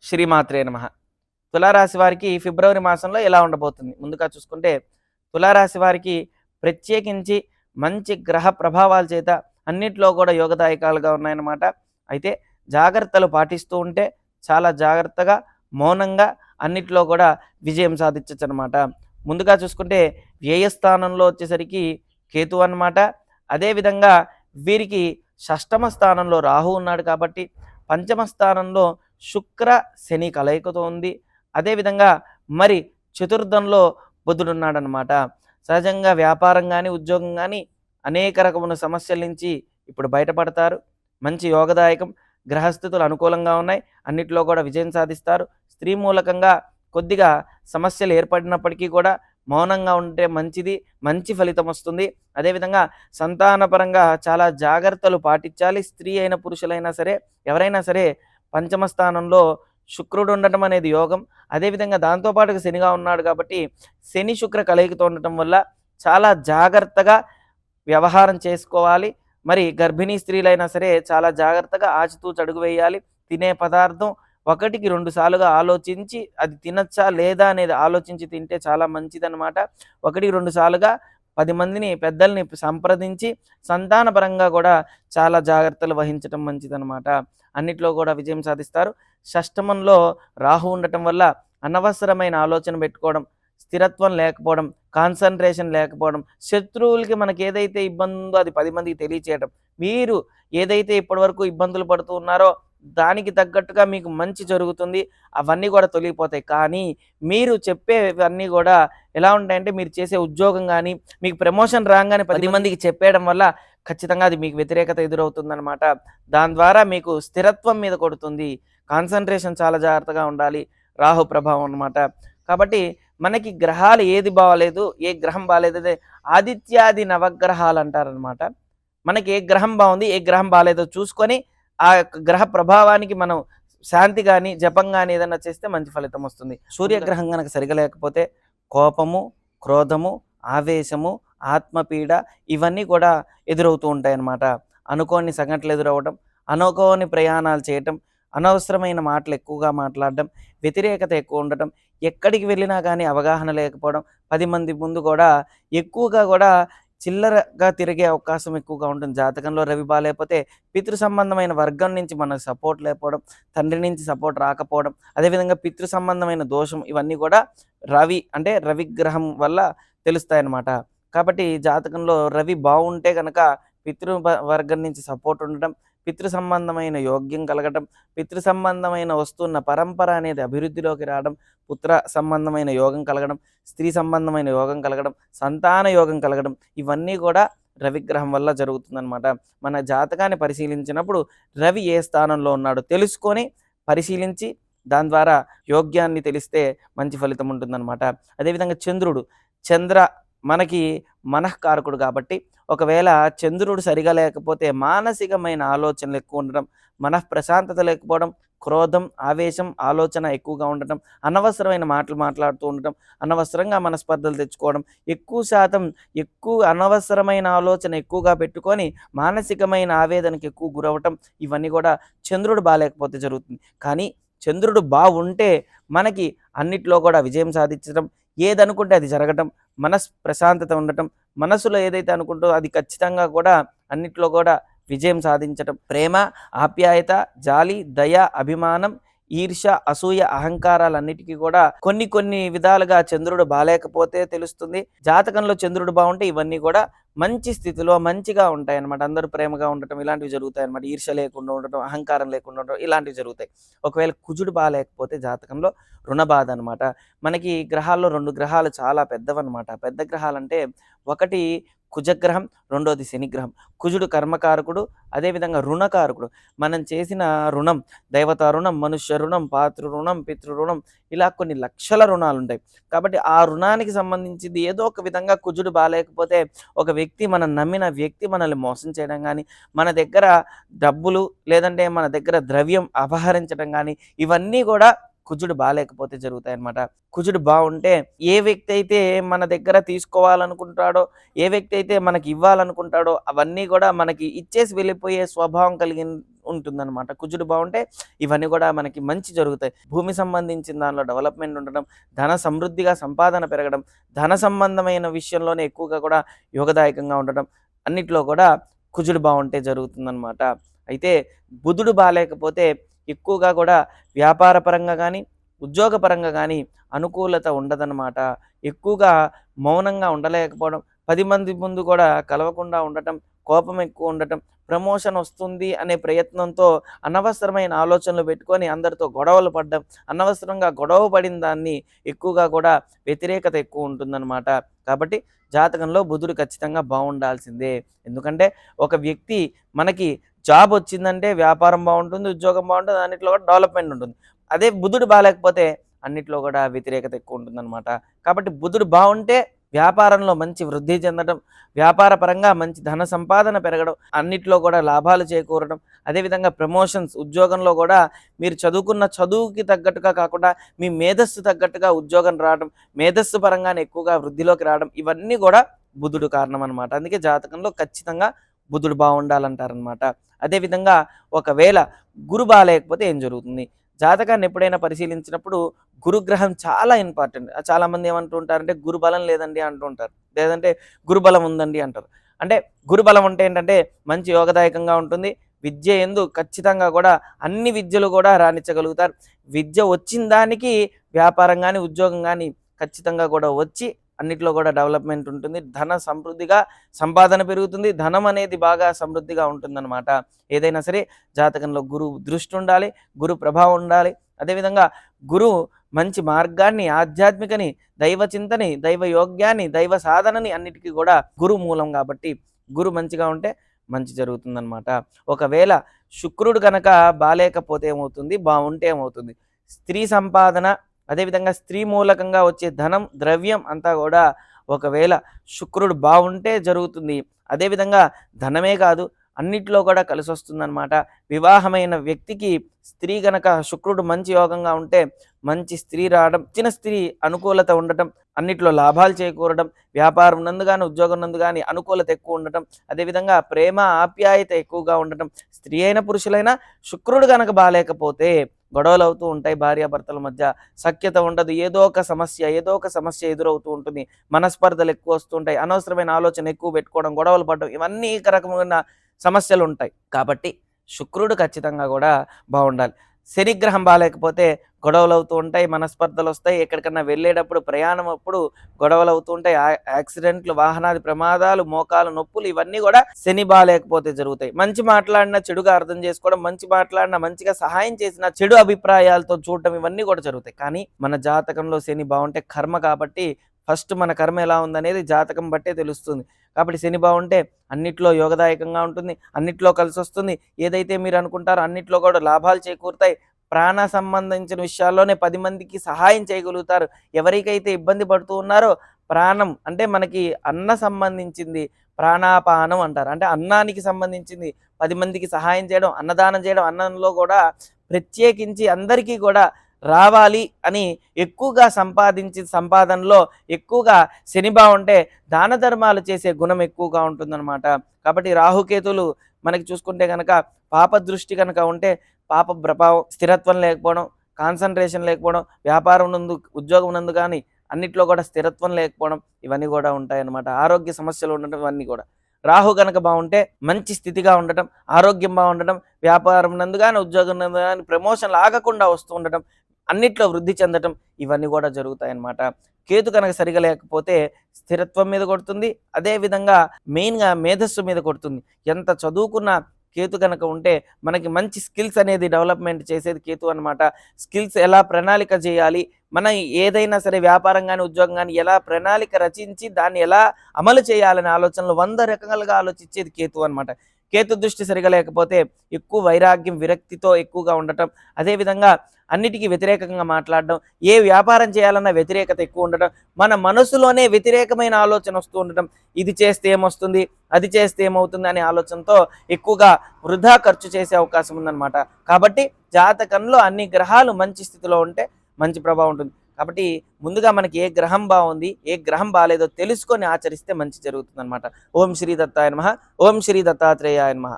శ్రీమాత్రే నమః. తులారాశి వారికి ఫిబ్రవరి మాసంలో ఎలా ఉండబోతుంది? ముందుగా చూసుకుంటే తులారాశి వారికి ప్రత్యేకించి మంచి గ్రహ ప్రభావాల చేత అన్నిట్లో కూడా యోగదాయకాలుగా ఉన్నాయన్నమాట. అయితే జాగ్రత్తలు పాటిస్తూ ఉంటే చాలా జాగ్రత్తగా, మౌనంగా అన్నిట్లో కూడా విజయం సాధించొచ్చనమాట. ముందుగా చూసుకుంటే వ్యయస్థానంలో వచ్చేసరికి కేతువు అన్నమాట. అదేవిధంగా వీరికి షష్టమ స్థానంలో రాహు ఉన్నాడు కాబట్టి పంచమ స్థానంలో శుక్ర, శని కలయికతో ఉంది. అదేవిధంగా మరి చతుర్థంలో బుధుడున్నాడనమాట. సహజంగా వ్యాపారం గానీ, ఉద్యోగం గానీ అనేక రకముల సమస్యల నుంచి ఇప్పుడు బయటపడతారు. మంచి యోగదాయకం. గ్రహస్థితులు అనుకూలంగా ఉన్నాయి. అన్నిట్లో కూడా విజయం సాధిస్తారు. స్త్రీ మూలకంగా కొద్దిగా సమస్యలు ఏర్పడినప్పటికీ కూడా మౌనంగా ఉంటే మంచిది. మంచి ఫలితం వస్తుంది. అదేవిధంగా సంతానపరంగా చాలా జాగ్రత్తలు పాటించాలి. స్త్రీ అయిన పురుషులైనా సరే, ఎవరైనా సరే పంచమ స్థానంలో శుక్రుడు ఉండటం అనేది యోగం. అదేవిధంగా దాంతో పాటుగా శనిగా ఉన్నాడు కాబట్టి శని శుక్ర కలయికతో ఉండటం వల్ల చాలా జాగ్రత్తగా వ్యవహారం చేసుకోవాలి. మరి గర్భిణీ స్త్రీలైనా సరే చాలా జాగ్రత్తగా ఆచితూచి అడుగు వేయాలి. తినే పదార్థం ఒకటికి 2 సార్లుగా ఆలోచించి అది తినచ్చా లేదా అనేది ఆలోచించి తింటే చాలా మంచిదనమాట. 1, 2 సార్లుగా 10 మందిని పెద్దల్ని సంప్రదించి సంతానపరంగా కూడా చాలా జాగ్రత్తలు వహించటం మంచిదనమాట. అన్నిట్లో కూడా విజయం సాధిస్తారు. షష్టమంలో రాహు ఉండటం వల్ల అనవసరమైన ఆలోచన పెట్టుకోవడం, స్థిరత్వం లేకపోవడం, కాన్సంట్రేషన్ లేకపోవడం, శత్రువులకి మనకి ఏదైతే ఇబ్బంది ఉందో అది 10 మందికి తెలియచేయడం. మీరు ఏదైతే ఇప్పటివరకు ఇబ్బందులు పడుతూ ఉన్నారో దానికి తగ్గట్టుగా మీకు మంచి జరుగుతుంది. అవన్నీ కూడా తొలగిపోతాయి. కానీ మీరు చెప్పేవన్నీ కూడా ఎలా ఉంటాయంటే మీరు చేసే ఉద్యోగం గానీ, మీకు ప్రమోషన్ రాంగానే 10 మందికి చెప్పేయడం వల్ల ఖచ్చితంగా అది మీకు వ్యతిరేకత ఎదురవుతుందనమాట. దాని ద్వారా మీకు స్థిరత్వం మీద కొడుతుంది. కాన్సంట్రేషన్ చాలా జాగ్రత్తగా ఉండాలి. రాహు ప్రభావం అనమాట. కాబట్టి మనకి గ్రహాలు ఏది బాలేదు, ఏ గ్రహం బాలేదదే ఆదిత్యాది నవగ్రహాలు అంటారనమాట. మనకి ఏ గ్రహం బావుంది, ఏ గ్రహం బాలేదో చూసుకొని ఆ యొక్క గ్రహ ప్రభావానికి మనం శాంతి గాని, జపం గాని ఏదన్నా చేస్తే మంచి ఫలితం వస్తుంది. సూర్యగ్రహం గనక సరిగా లేకపోతే కోపము, క్రోధము, ఆవేశము, ఆత్మపీడ ఇవన్నీ కూడా ఎదురవుతూ ఉంటాయన్నమాట. అనుకోని సంఘటనలు ఎదురవ్వడం, అనుకోని ప్రయాణాలు చేయటం, అనవసరమైన మాటలు ఎక్కువగా మాట్లాడడం, వ్యతిరేకత ఎక్కువ ఉండటం, ఎక్కడికి వెళ్ళినా కానీ అవగాహన లేకపోవడం, 10 మంది ముందు కూడా ఎక్కువగా కూడా చిల్లరగా తిరిగే అవకాశం ఎక్కువగా ఉంటుంది. జాతకంలో రవి బాలేకపోతే పితృ సంబంధమైన వర్గం నుంచి మనకు సపోర్ట్ లేకపోవడం, తండ్రి నుంచి సపోర్ట్ రాకపోవడం, అదేవిధంగా పితృ సంబంధమైన దోషం ఇవన్నీ కూడా రవి అంటే రవిగ్రహం వల్ల తెలుస్తాయన్నమాట. కాబట్టి జాతకంలో రవి బావుంటే గనక వర్గం నుంచి సపోర్ట్ ఉండటం, పితృ సంబంధమైన యోగ్యం కలగటం, పితృ సంబంధమైన వస్తున్న పరంపర అనేది అభివృద్ధిలోకి రావడం, పుత్ర సంబంధమైన యోగం కలగడం, స్త్రీ సంబంధమైన యోగం కలగడం, సంతాన యోగం కలగడం ఇవన్నీ కూడా రవిగ్రహం వల్ల జరుగుతుందనమాట. మన జాతకాన్ని పరిశీలించినప్పుడు రవి ఏ స్థానంలో ఉన్నాడో తెలుసుకొని పరిశీలించి దాని ద్వారా యోగ్యాన్ని తెలిస్తే మంచి ఫలితం ఉంటుందన్నమాట. అదేవిధంగా చంద్ర మనకి మనఃకారకుడు కాబట్టి ఒకవేళ చంద్రుడు సరిగా లేకపోతే మానసికమైన ఆలోచనలు ఎక్కువ ఉండడం, మనఃప్రశాంతత లేకపోవడం, క్రోధం, ఆవేశం, ఆలోచన ఎక్కువగా ఉండటం, అనవసరమైన మాటలు మాట్లాడుతూ ఉండటం, అనవసరంగా మనస్పర్ధలు తెచ్చుకోవడం, ఎక్కువ శాతం అనవసరమైన ఆలోచన ఎక్కువగా పెట్టుకొని మానసికమైన ఆవేదనకు ఎక్కువ గురవటం ఇవన్నీ కూడా చంద్రుడు బాలేకపోతే జరుగుతుంది. కానీ చంద్రుడు బావుంటే మనకి అన్నిట్లో కూడా విజయం సాధించడం, ఏదనుకుంటే అది జరగటం, ప్రశాంతత ఉండటం, మనసులో ఏదైతే అనుకుంటో అది ఖచ్చితంగా కూడా అన్నిట్లో కూడా విజయం సాధించటం, ప్రేమ, ఆప్యాయత, జాలి, దయ, అభిమానం, ఈర్ష్య, అసూయ, అహంకారాలన్నిటికీ కూడా కొన్ని విధాలుగా చంద్రుడు బాలేకపోతే తెలుస్తుంది. జాతకంలో చంద్రుడు బాగుంటే ఇవన్నీ కూడా మంచి స్థితిలో మంచిగా ఉంటాయన్నమాట. అందరూ ప్రేమగా ఉండటం ఇలాంటివి జరుగుతాయన్నమాట. ఈర్ష్య లేకుండా ఉండటం, అహంకారం లేకుండా ఉండటం ఇలాంటివి జరుగుతాయి. ఒకవేళ కుజుడు బాలేకపోతే జాతకంలో రుణబాధ అనమాట. మనకి గ్రహాల్లో 2 గ్రహాలు చాలా పెద్దవన్నమాట. పెద్ద గ్రహాలంటే ఒకటి కుజగ్రహం, రెండోది శనిగ్రహం. కుజుడు కర్మకారకుడు, అదేవిధంగా రుణకారకుడు. మనం చేసిన రుణం, దైవతా రుణం, మనుష్య రుణం, పాతృ రుణం, పితృ రుణం ఇలా కొన్ని లక్షల రుణాలు ఉంటాయి. కాబట్టి ఆ రుణానికి సంబంధించింది ఏదో ఒక విధంగా కుజుడు బాలేకపోతే ఒక వ్యక్తి, మనం నమ్మిన వ్యక్తి మనల్ని మోసం చేయడం కానీ, మన దగ్గర డబ్బులు లేదంటే మన దగ్గర ద్రవ్యం అపహరించడం కానీ ఇవన్నీ కూడా కుజుడు బాలేకపోతే జరుగుతాయన్నమాట. కుజుడు బావుంటే ఏ వ్యక్తి అయితే మన దగ్గర తీసుకోవాలనుకుంటాడో, ఏ వ్యక్తి అయితే మనకి ఇవ్వాలనుకుంటాడో అవన్నీ గూడా మనకి ఇచ్చేసి వెళ్ళిపోయే స్వభావం ఉంటుందన్నమాట. కుజుడు బావుంటే ఇవన్నీ గూడా మనకి మంచి జరుగుతాయి. భూమి సంబంధించిన దానిలో డెవలప్‌మెంట్ ఉండడం, ధన సమృద్ధిగా సంపాదన పెరగడం, ధన సంబంధమైన విషయంలోనే ఎక్కువగా కూడా యోగదాయకంగా ఉండడం, అన్నిట్లో కూడా కుజుడు బావుంటే జరుగుతుందన్నమాట. అయితే బుధుడు బాలేకపోతే ఎక్కువగా కూడా వ్యాపార పరంగా గానీ, ఉద్యోగపరంగా గానీ అనుకూలత ఉండదన్నమాట. ఎక్కువగా మౌనంగా ఉండలేకపోవడం, 10 మంది ముందు కూడా కలవకుండా ఉండటం, కోపం ఎక్కువ ఉండటం, ప్రమోషన్ వస్తుంది అనే ప్రయత్నంతో అనవసరమైన ఆలోచనలు పెట్టుకొని అందరితో గొడవలు పడడం, అనవసరంగా గొడవ పడిన దాన్ని ఎక్కువగా కూడా వ్యతిరేకత ఎక్కువ ఉంటుందన్నమాట. కాబట్టి జాతకంలో బుధుడు ఖచ్చితంగా బావుండాల్సిందే. ఎందుకంటే ఒక వ్యక్తి మనకి జాబ్ వచ్చిందంటే వ్యాపారం బావుంటుంది, ఉద్యోగం బావుంటుంది, అన్నిట్లో కూడా డెవలప్‌మెంట్ ఉంటుంది. అదే బుధుడు బాలేకపోతే అన్నిట్లో కూడా వ్యతిరేకత ఎక్కువ ఉంటుందన్నమాట. కాబట్టి బుధుడు బావుంటే వ్యాపారంలో మంచి వృద్ధి చెందడం, వ్యాపార పరంగా మంచి ధన సంపాదన పెరగడం, అన్నిట్లో కూడా లాభాలు చేకూరడం, అదేవిధంగా ప్రమోషన్స్ ఉద్యోగంలో కూడా మీరు చదువుకున్న చదువుకి తగ్గట్టుగా కాకుండా మీ మేధస్సు తగ్గట్టుగా ఉద్యోగం రావడం, మేధస్సు పరంగానే ఎక్కువగా వృద్ధిలోకి రావడం, ఇవన్నీ కూడా బుధుడు కారణం అనమాట. అందుకే జాతకంలో ఖచ్చితంగా బుధుడు బావుండాలంటారనమాట. అదేవిధంగా ఒకవేళ గురు బాలేకపోతే ఏం జరుగుతుంది? జాతకాన్ని ఎప్పుడైనా పరిశీలించినప్పుడు గురుగ్రహం చాలా ఇంపార్టెంట్. చాలామంది ఏమంటూ ఉంటారంటే గురుబలం లేదండి అంటూ ఉంటారు. లేదంటే గురుబలం ఉందండి అంటారు. అంటే గురుబలం ఉంటే ఏంటంటే మంచి యోగదాయకంగా ఉంటుంది. విద్య యందు ఖచ్చితంగా కూడా అన్ని విద్యలు కూడా రాణించగలుగుతారు. విద్య వచ్చిన దానికి వ్యాపారం గాని, ఉద్యోగం గాని ఖచ్చితంగా కూడా వచ్చి అన్నిట్లో కూడా డెవలప్‌మెంట్ ఉంటుంది. ధన సమృద్ధిగా సంపాదన పెరుగుతుంది. ధనం అనేది బాగా సమృద్ధిగా ఉంటుందన్నమాట. ఏదైనా సరే జాతకంలో గురువు దృష్టి ఉండాలి. గురు ప్రభావం ఉండాలి. అదేవిధంగా గురువు మంచి మార్గాన్ని, ఆధ్యాత్మికని, దైవ చింతని, దైవ యోగ్యాన్ని, దైవ సాధనని అన్నిటికీ కూడా గురువు మూలం కాబట్టి గురు మంచిగా ఉంటే మంచి జరుగుతుందనమాట. ఒకవేళ శుక్రుడు గనక బాలేకపోతే ఏమవుతుంది? బావుంటే ఏమవుతుంది? స్త్రీ సంపాదన, అదేవిధంగా స్త్రీ మూలకంగా వచ్చే ధనం, ద్రవ్యం అంతా గూడా ఒకవేళ శుక్రుడు బావుంటే జరుగుతుంది. అదేవిధంగా ధనమే కాదు అన్నిట్లో కూడా కలిసొస్తుందనమాట. వివాహమైన వ్యక్తికి స్త్రీ గనక శుక్రుడు మంచి యోగంగా ఉంటే మంచి స్త్రీ రావడం, ఇచ్చిన స్త్రీ అనుకూలత ఉండటం, అన్నిట్లో లాభాలు చేకూరడం, వ్యాపారం నందు గాని, ఉద్యోగం నందు గాని అనుకూలత ఎక్కువ ఉండటం, అదేవిధంగా ప్రేమ, ఆప్యాయత ఎక్కువగా ఉండటం. స్త్రీ అయినా, పురుషులైనా శుక్రుడు గనక బాలేకపోతే గొడవలవుతూ ఉంటాయి భార్యాభర్తల మధ్య. సఖ్యత ఉండదు. ఏదో ఒక సమస్య ఎదురవుతూ ఉంటుంది. మనస్పర్ధలు ఎక్కువ వస్తుంటాయి. అనవసరమైన ఆలోచన ఎక్కువ పెట్టుకోవడం, గొడవలు పడడం ఇవన్నీ రకమైన సమస్యలుంటాయి. కాబట్టి శుక్రుడు ఖచ్చితంగా గూడా బావుండాలి. శనిగ్రహం బాలేకపోతే గొడవలవుతూ ఉంటాయి. మనస్పర్ధలొస్తాయి. ఎక్కడికన్నా వెళ్ళేటప్పుడు, ప్రయాణం అప్పుడు గొడవలవుతూ ఉంటాయి. యాక్సిడెంట్లు, వాహనాది ప్రమాదాలు, మోకాలు నొప్పులు ఇవన్నీ గూడా శని బాలేకపోతే జరుగుతాయి. మంచి మాట్లాడినా చెడుగా అర్థం చేసుకోవడం, మంచి మాట్లాడినా మంచిగా సహాయం చేసినా చెడు అభిప్రాయాలతో చూడటం ఇవన్నీ గూడా జరుగుతాయి. కానీ మన జాతకంలో శని బావుంటే కర్మ కాబట్టి ఫస్ట్ మన కర్మ ఎలా ఉందనేది జాతకం బట్టే తెలుస్తుంది. కాబట్టి శని బావుంటే అన్నిట్లో యోగదాయకంగా ఉంటుంది. అన్నిట్లో కలిసొస్తుంది. ఏదైతే మీరు అనుకుంటారో అన్నిట్లో కూడా లాభాలు చేకూరుతాయి. ప్రాణ సంబంధించిన విషయాల్లోనే 10 మందికి సహాయం చేయగలుగుతారు. ఎవరికైతే ఇబ్బంది పడుతూ ఉన్నారో ప్రాణం అంటే మనకి అన్న సంబంధించింది ప్రాణాపానం అంటారు. అంటే అన్నానికి సంబంధించింది 10 మందికి సహాయం చేయడం, అన్నదానం చేయడం, అన్నంలో కూడా ప్రత్యేకించి అందరికీ కూడా రావాలి అని ఎక్కువగా సంపాదనలో ఎక్కువగా శని బావుంటే దాన ధర్మాలు చేసే గుణం ఎక్కువగా ఉంటుందన్నమాట. కాబట్టి రాహుకేతులు మనకి చూసుకుంటే గనక పాప దృష్టి గనక ఉంటే పాప ప్రభావం, స్థిరత్వం లేకపోవడం, కాన్సంట్రేషన్ లేకపోవడం, వ్యాపారం నందు, ఉద్యోగం నందు గాని అన్నిట్లో కూడా స్థిరత్వం లేకపోవడం ఇవన్నీ కూడా ఉంటాయన్నమాట. ఆరోగ్య సమస్యలు ఉండటం ఇవన్నీ కూడా. రాహు గనక బావుంటే మంచి స్థితిగా ఉండటం, ఆరోగ్యం బావుండటం, వ్యాపారం నందు గాని, ఉద్యోగం నందు గాని ప్రమోషన్‌లు ఆగకుండా వస్తూ ఉండటం, అన్నిట్లో వృద్ధి చెందటం ఇవన్నీ కూడా జరుగుతాయన్నమాట. కేతు కనుక సరిగా లేకపోతే స్థిరత్వం మీద కొడుతుంది. అదే విధంగా మెయిన్‌గా మేధస్సు మీద కొడుతుంది. ఎంత చదువుకున్నా కేతు గనక ఉంటే మనకి మంచి స్కిల్స్ అనేది డెవలప్‌మెంట్ చేసేది కేతు అన్నమాట. స్కిల్స్ ఎలా ప్రణాళిక చేయాలి, మనం ఏదైనా సరే వ్యాపారం గాని, ఉద్యోగం గాని ఎలా ప్రణాళిక రచించి దాన్ని ఎలా అమలు చేయాలనే ఆలోచనలు 100 రకాలుగా ఆలోచించేది కేతు అన్నమాట. కేతు దృష్టి సరిగా లేకపోతే ఎక్కువ వైరాగ్యం, విరక్తితో ఎక్కువగా ఉండటం, అదేవిధంగా అన్నిటికీ వ్యతిరేకంగా మాట్లాడడం, ఏ వ్యాపారం చేయాలన్నా వ్యతిరేకత ఎక్కువ ఉండటం, మన మనసులోనే వ్యతిరేకమైన ఆలోచన వస్తూ ఉండటం, ఇది చేస్తే ఏమొస్తుంది, అది చేస్తే ఏమవుతుంది అనే ఆలోచనతో ఎక్కువగా వృధా ఖర్చు చేసే అవకాశం ఉందన్నమాట. కాబట్టి జాతకంలో అన్ని గ్రహాలు మంచి స్థితిలో ఉంటే మంచి ప్రభావం ఉంటుంది. కాబట్టి ముందుగా మనకి ఏ గ్రహం బాగుంది, ఏ గ్రహం బాలేదో తెలుసుకొని ఆచరిస్తే మంచి జరుగుతుందన్నమాట. ఓం శ్రీ దత్తాయ నమః. ఓం శ్రీ దత్తాత్రేయాయ నమః.